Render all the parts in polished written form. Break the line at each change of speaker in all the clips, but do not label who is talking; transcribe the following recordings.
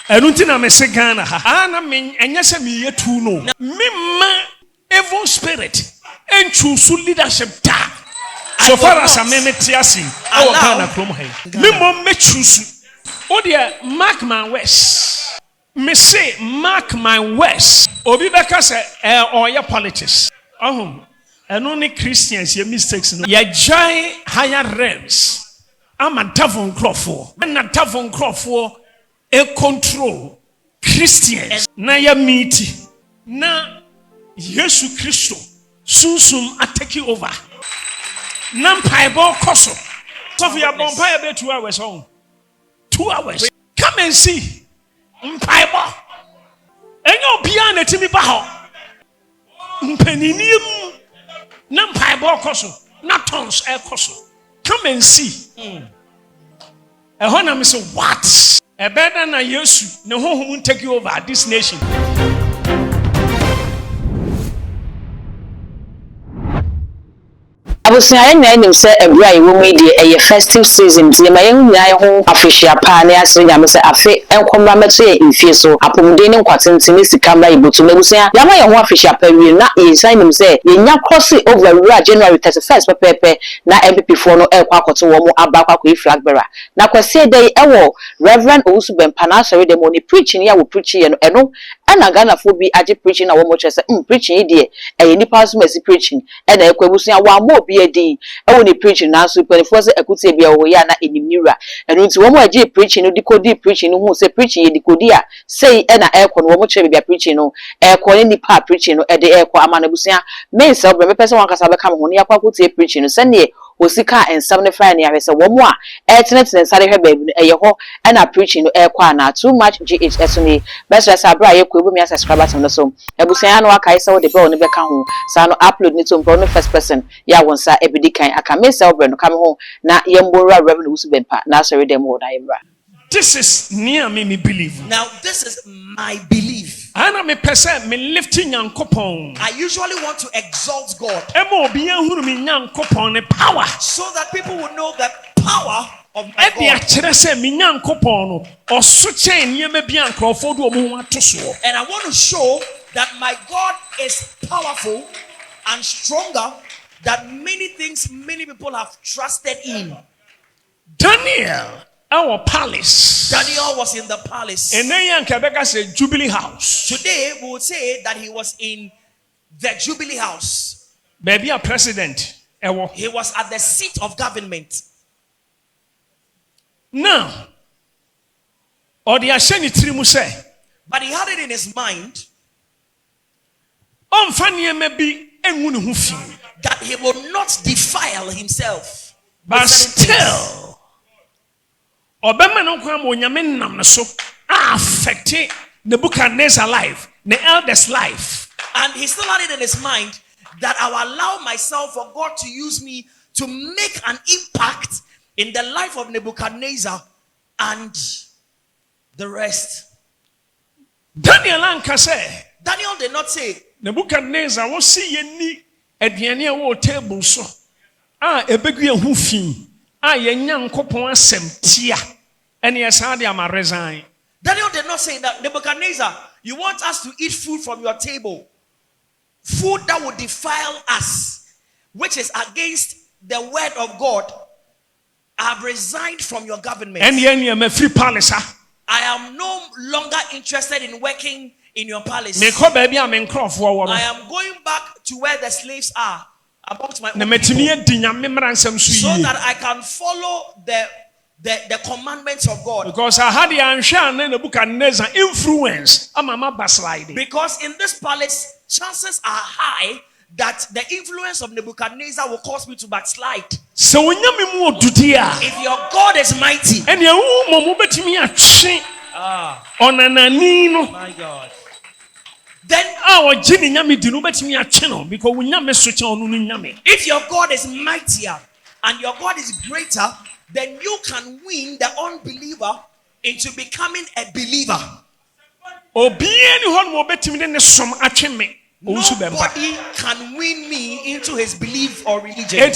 Eruntina me se Ghana ha. Ana me enyese me yetu no. Me ma evil spirit and choose leadership da. So far as I me tiasi, I will Ghana krom hai. Me mom me choose. Oh dear, mark my words. Me say mark my words. Obi beka say or your politics. And only Christians your mistakes no. Ya jai higher realms. I'm a devil Crawford. I'm a devil Crawford. A control Christians. Na ya meet. Na Yesu Christo. Susum take you over. Nam paibo koso. So we are Bempah be 2 hours home. 2 hours. Come and see. Mpaibo. Enyo bia na timi ba ho. Mpaninim. Nam paibo koso. Na tons e koso. Come and see. Ehona me say what? E better na Yesu ne honhom take you over this nation.
I was saying, I know, say, a bright woman, a festive season, the my home official partner, I say, I feel and commander in fear so, upon dinner, quatin to Mr. Camera, able to me say, Yama official period, not in sign him say, you not crossing over January 31st, but Pepe, not MP for no air quack to one more about flag bearer. Now, I say, they Reverend Owusu Bempah, sorry, the money preaching, ya will preach and no, and I gonna for be at preaching a woman, preaching, dear, and any person mercy preaching, and I could say, one more be. I want to preach now, so when first I could say be a way in the mirror. And when one more preaching, no decode preaching, who say preaching, decodia, say, and I aircon, one more be preaching, no aircon, any part preaching, at the aircon, Amanabusia, may self, a person one can come on your could say preaching, Sunday, Osika and 75 years, a one more, Airnet and Sally her baby, a yaho, and I preaching airquana, too much GHS on me, best as I buy a quick me as subscribers on the song. Ebusiano, I saw the bone never come, so upload it to the first person, ya once. Every kind I can make self come home na yembora revenue Bempah na sorry them what I bra.
This is near me believe.
Now this is my belief.
Ana me pese me lifting yankopon.
I usually want to exalt God.
Emo obi ehuru me yankopon ne power.
So that people will know the power of my God.
E dia kire se me yankopon no oso chen niam bia nkrofo do omo ato so.
And I want to show that my God is powerful and stronger that many things many people have trusted in.
Daniel, our palace.
Daniel was in the palace.
And then Quebec say Jubilee House.
Today we would say that he was in the Jubilee House.
Maybe a president.
He was at the seat of government.
Now, or the Asheni Trimu say,
but he had it in his mind that he will not defile himself.
But still, affecting Nebuchadnezzar's life, the eldest life.
And he still had it in his mind that I will allow myself for God to use me to make an impact in the life of Nebuchadnezzar and the rest.
Daniel
did not say,
Nebuchadnezzar will see any at the end of table so. A baby who fee. Young couple tia. And yes, I am a resign.
Daniel did not say that, Nebuchadnezzar, you want us to eat food from your table. Food that would defile us, which is against the word of God. I have resigned from your government.
And I'm a free palace.
I am no longer interested in working in your palace.
I
am going back to where the slaves are, amongst my own people, so that I can follow the commandments of God.
Because I had the Nebuchadnezzar influence.
Because in this palace, chances are high that the influence of Nebuchadnezzar will cause me to backslide.
So
if your God is mighty,
and
my God,
then
if your God is mightier and your God is greater, then you can win the unbeliever into becoming a believer.
Owusu Bempah.
Nobody can win me into his belief or religion.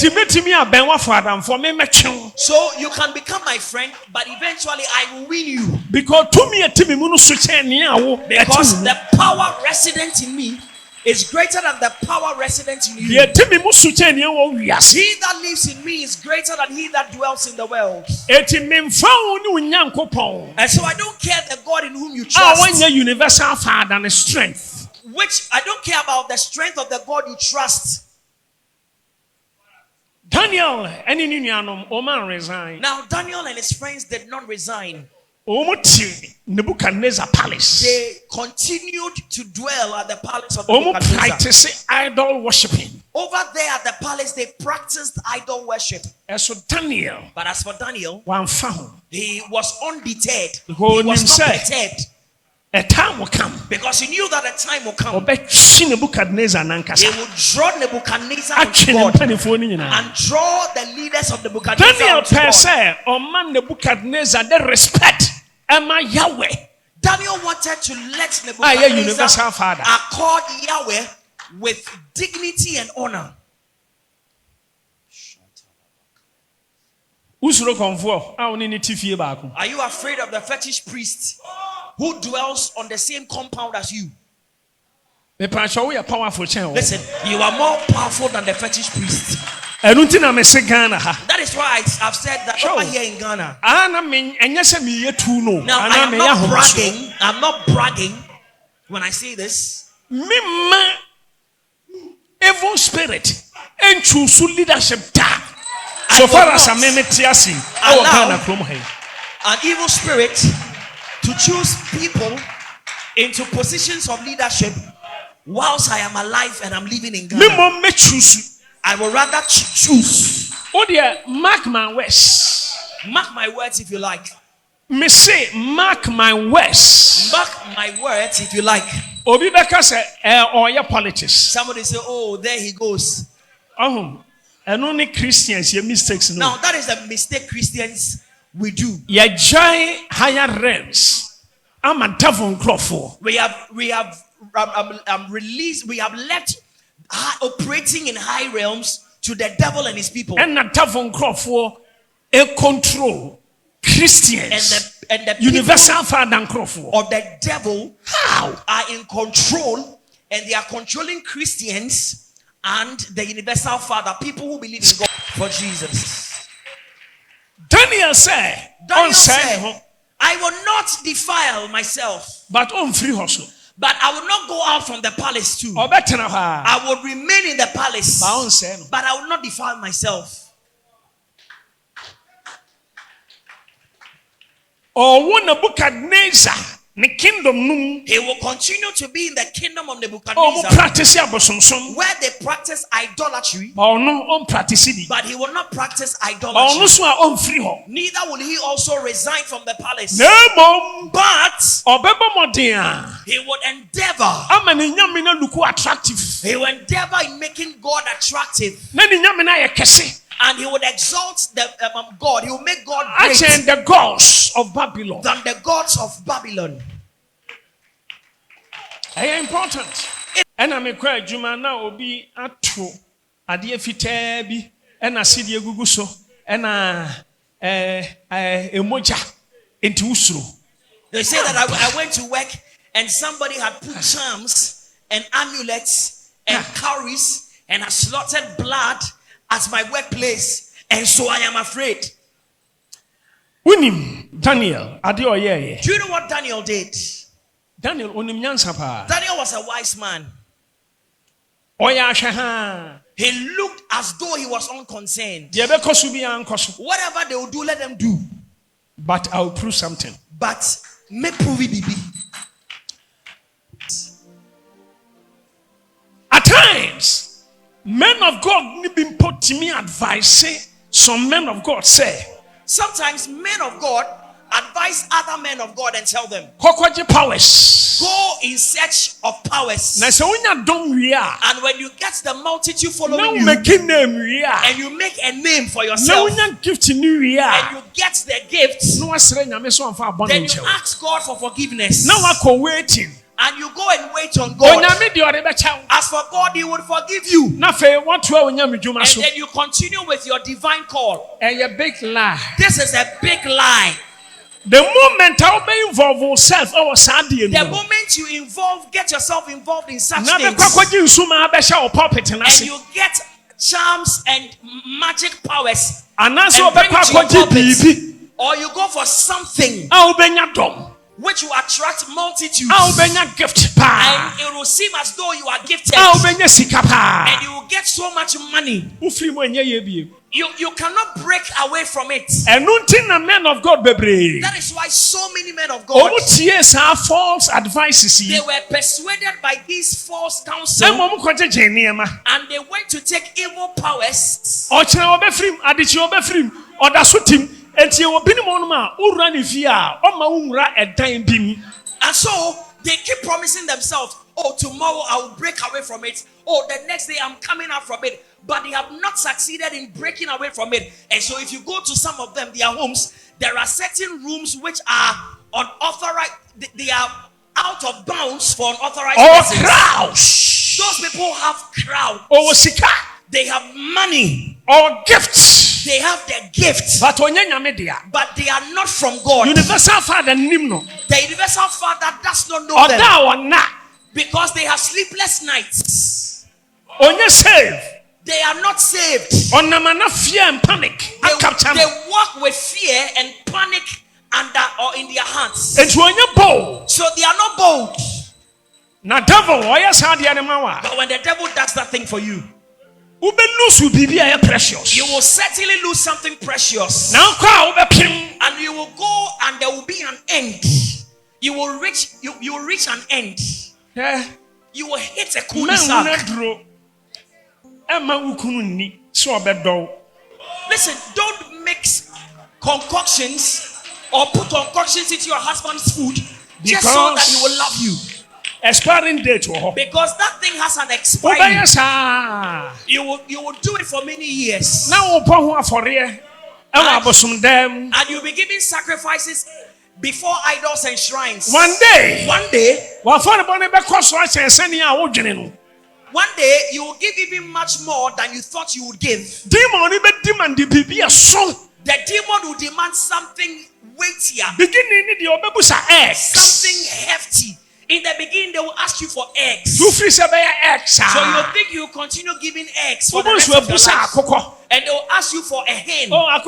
So you can become my friend, but eventually I will win you.
Because
the power resident in me is greater than the power resident in you. He that lives in me is greater than he that dwells in the world. And so I don't care the God in whom you trust.
Universal Father and strength.
Which I don't care about the strength of the God you trust.
Daniel and Oman resigned.
Now Daniel and his friends did not resign.
Nebuchadnezzar palace.
They continued to dwell at the palace of Nebuchadnezzar.
Practicing idol worshiping.
Over there at the palace, they practiced idol worship.
As for Daniel,
but as for Daniel,
he
was undeterred. He was not perturbed.
A time will come
because he knew that a time will come.
He will
draw Nebuchadnezzar to God and draw the leaders of Nebuchadnezzar
Daniel
to God.
Man Nebuchadnezzar the respect Emma Yahweh.
Daniel wanted to let Nebuchadnezzar accord Yahweh with dignity and honor. Are you afraid of the fetish priest who dwells on the same compound as you? Listen, you are more powerful than the fetish priest. That is why I've said that over here in Ghana. Now I'm not bragging when I say this.
Evil spirit and choose leadership. So far as an
evil spirit to choose people into positions of leadership whilst I am alive and I'm living in Ghana. I will rather choose.
Oh dear, mark my words.
Mark my words if you like.
Me say, mark my words.
Mark my words if you like.
Obi beka say or your politics.
Somebody say, oh, there he goes.
And only Christians, your mistakes. No.
Now that is the mistake Christians we do.
You join higher realms. I'm a devil for.
We have released. We have left operating in high realms to the devil and his people.
And the devil for a control Christians
and the
universal father and for
of the devil are in control, and they are controlling Christians and the universal father, people who believe in God for Jesus.
Daniel said,
I will not defile myself,
but on free hustle.
But I will not go out from the palace too. I will remain in the palace, but I will not defile myself.
Or Nebuchadnezzar, the kingdom,
he will continue to be in the kingdom of Nebuchadnezzar, where they practice idolatry, but he will not practice idolatry. Neither will he also resign from the palace, but he would endeavor. He will endeavor in making God attractive. And he would exalt the God. He will make God great
than the gods of Babylon.
Than the gods of Babylon.
It's important. And I'm a cry, Juma now will be at two. A dear fitabi, and I see the Guguso, and a moja into Owusu.
They say that I went to work and somebody had put charms and amulets and cowries and had slaughtered blood at my workplace, and so I am afraid.
Daniel, do
you know what Daniel did?
Daniel
was a wise man. He looked as though he was unconcerned. Whatever they will do, let them do.
But I will prove something.
But me prove it be.
At times, men of God need been put to me advice. Some men of God say.
Sometimes men of God advise other men of God and tell them,
powers.
Go in search of powers. And when you get the multitude following you, and you make a name for yourself, and you get the gifts, then you ask God for forgiveness. and you go and wait on God, as for God, He would forgive you. And then you continue with your divine call.
A big lie.
This is a big lie.
The moment you involve yourself,
the moment you get yourself involved in such things, and you get charms and magic powers, and bring to your pulpit, or you go for something which will attract multitudes, and it will seem as though you are gifted, and you will get so much money. You cannot break away from it.
Men of God,
that is why so many men of God,
false advices.
They were persuaded by these false counsels, and they went to take evil powers. And so they keep promising themselves, oh, tomorrow I will break away from it. Oh, the next day I'm coming out from it. But they have not succeeded in breaking away from it. And so if you go to some of them, their homes, there are certain rooms which are unauthorized. They are out of bounds for unauthorized persons.
Crowds.
Those people have crowds. They have money
or gifts.
They have their gifts, but they are not from God.
Universal Father,
the Universal Father does not know them, because they have sleepless nights. They are not saved.
Fear and panic.
They walk with fear and panic in their hearts. So they are not bold. But when the devil does that thing for you, you will certainly lose something precious. And you will go and there will be an end. You will reach an end. You will hit a cul-de-sac. Listen, don't mix concoctions or put concoctions into your husband's food just so that he will love you.
Expiring date,
because that thing has an expiry. You will do it for many years. And you'll be giving sacrifices before idols and shrines. One day, you will give even much more than you thought you would give. The demon will demand something weightier, something hefty. In the beginning, they will ask you for eggs. So you think you continue giving eggs for the rest of your life. And they will ask you for a hen. Oh, as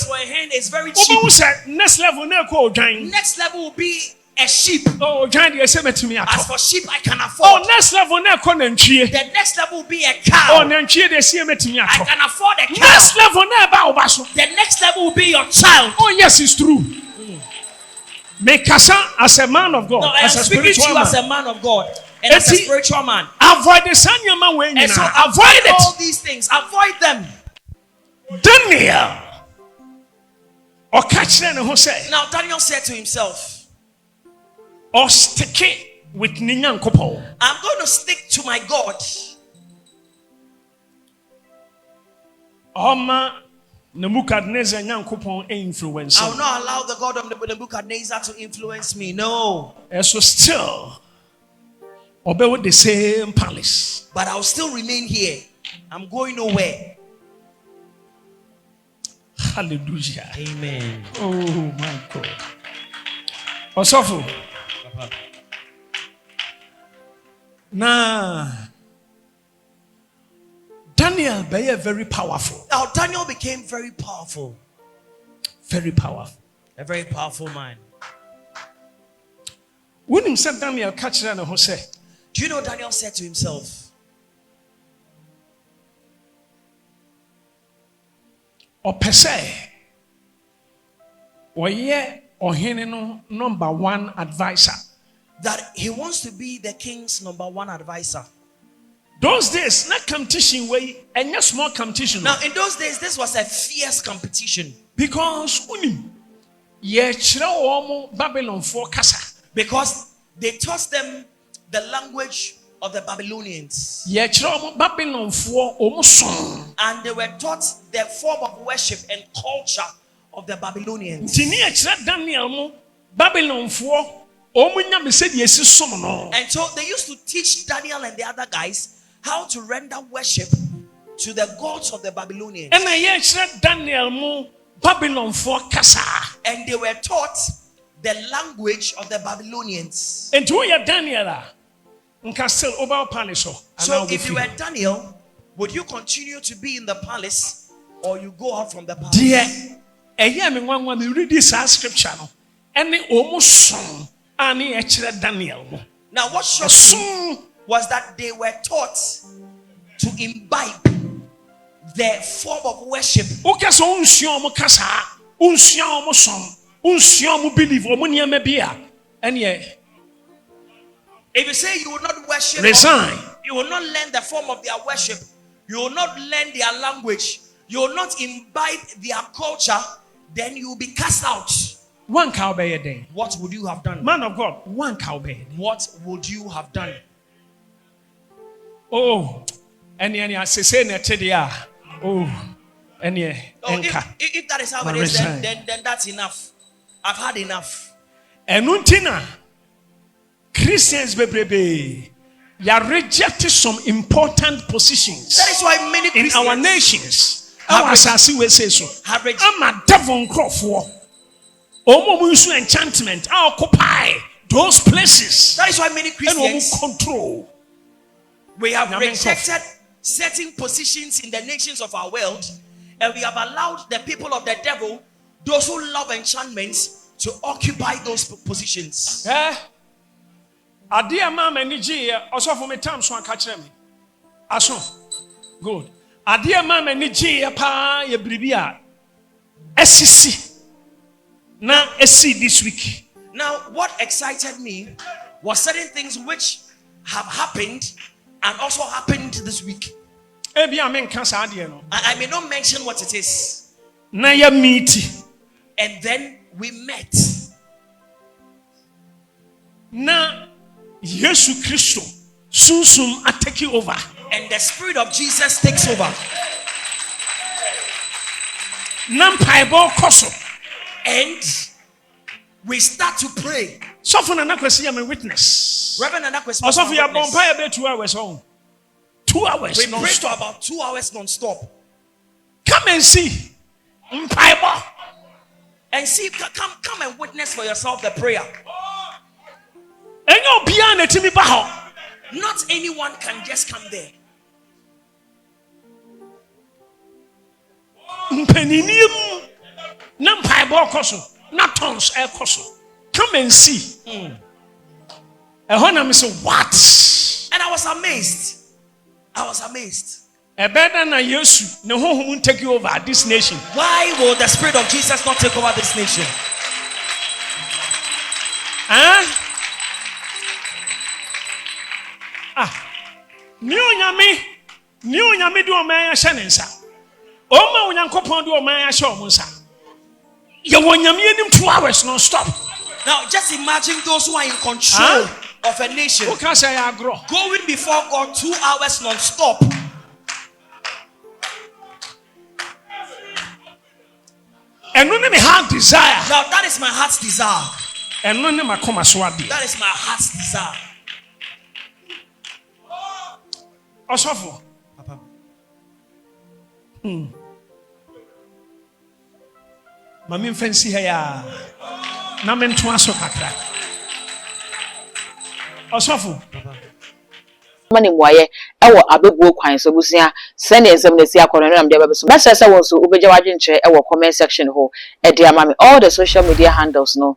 for a hen, it's very cheap.
Next
level will be a sheep. As for sheep, I can afford.
Oh, next level,
the next level will be a cow.
I
can afford a cow.
Next level,
the next level will be your child.
Oh, yes, it's true. Make as a man of God.
No, I am speaking to you as a man of God and as a spiritual man.
Avoid the sanya way.
And so avoid all these things. Avoid them.
Daniel. Or catch them who say.
Now Daniel said to himself,
or stick it with Ninyan Kopo.
I'm going to stick to my God.
Nebuchadnezzar influence.
I will not allow the God of Nebuchadnezzar to influence me. No.
And so still obey with the same palace.
But I'll still remain here. I'm going nowhere.
Hallelujah.
Amen.
Oh my God. Osofo. Nah. Daniel became very powerful.
Now Daniel became very powerful.
Very powerful.
A very powerful man.
When himself Daniel catch and who say,
do you know Daniel said to himself?
Or per se, or number one advisor.
That he wants to be the king's number one advisor.
Those days, not competition way, and not small competition.
Now, in those days, this was a fierce competition.
Because Babylon for Kasa.
Because they taught them the language of the Babylonians.
Babylon for
and they were taught the form of worship and culture of the Babylonians.
Daniel Babylon for
And so they used to teach Daniel and the other guys how to render worship to the gods of the Babylonians. And they were taught the language of the Babylonians. So if you were Daniel, would you continue to be in the palace or you go out from the palace? Now what shocked me was that they were taught to imbibe the form of worship. If you say you will not worship,
resign.
You will not learn the form of their worship, you will not learn their language, you will not imbibe their culture, then you will be cast out. What would you have done?
Man of God,
what would you have done?
Oh,
if that is how it is, then that's enough. I've had enough.
Christians you rejected some important positions.
That is why many Christians
in our nations have rejected. I'm a devil for enchantment. I occupy those places.
That is why many Christians
control.
We have rejected certain positions in the nations of our world, and we have allowed the people of the devil, those who love enchantments, to occupy those positions.
Adia mama ni ji also for me time so aka me aso good adia mama ni ji pa ye bribia esisi na esi this week.
Now what excited me was certain things which have happened and also happened this week.
I may not mention what it is.
And then we met.
Na Yesu Christo soon take over.
And the Spirit of Jesus takes over. And we start to pray.
So for Anakwesi, I'm a witness.
Reverend Anakwesi,
also for your Bempah about 2 hours on. 2 hours.
We prayed for about 2 hours non-stop.
Come and see.
And see, come and witness for yourself the prayer. Not anyone can just come there.
Come and see. And what?
And I was amazed.
Take you over this nation.
Why will the Spirit of Jesus not take over this nation?
New Yami do a man shanensa. Oma Unyankopon do a man shomunsa. You want Yami 2 hours non stop.
Now just imagine those who are in control of a nation going before God 2 hours non stop.
And no name heart desire.
Now that is my heart's desire.
And no name akoma swadi.
That is my heart's desire.
Osofo.
Papa.
Mami fancy haya. Na mentu aso kakra. Osofo.
Papa.
Mani mwaye ewo abebuo kwan so busia send ensem na si akono na mde babeso basa sa won so obeja wadwenche ewo comment section ho e dia mami all the social media handles no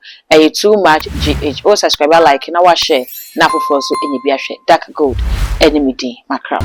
too much gh o subscribe like na wa share na fofo so enye bi ahwe dark gold enemy din makra.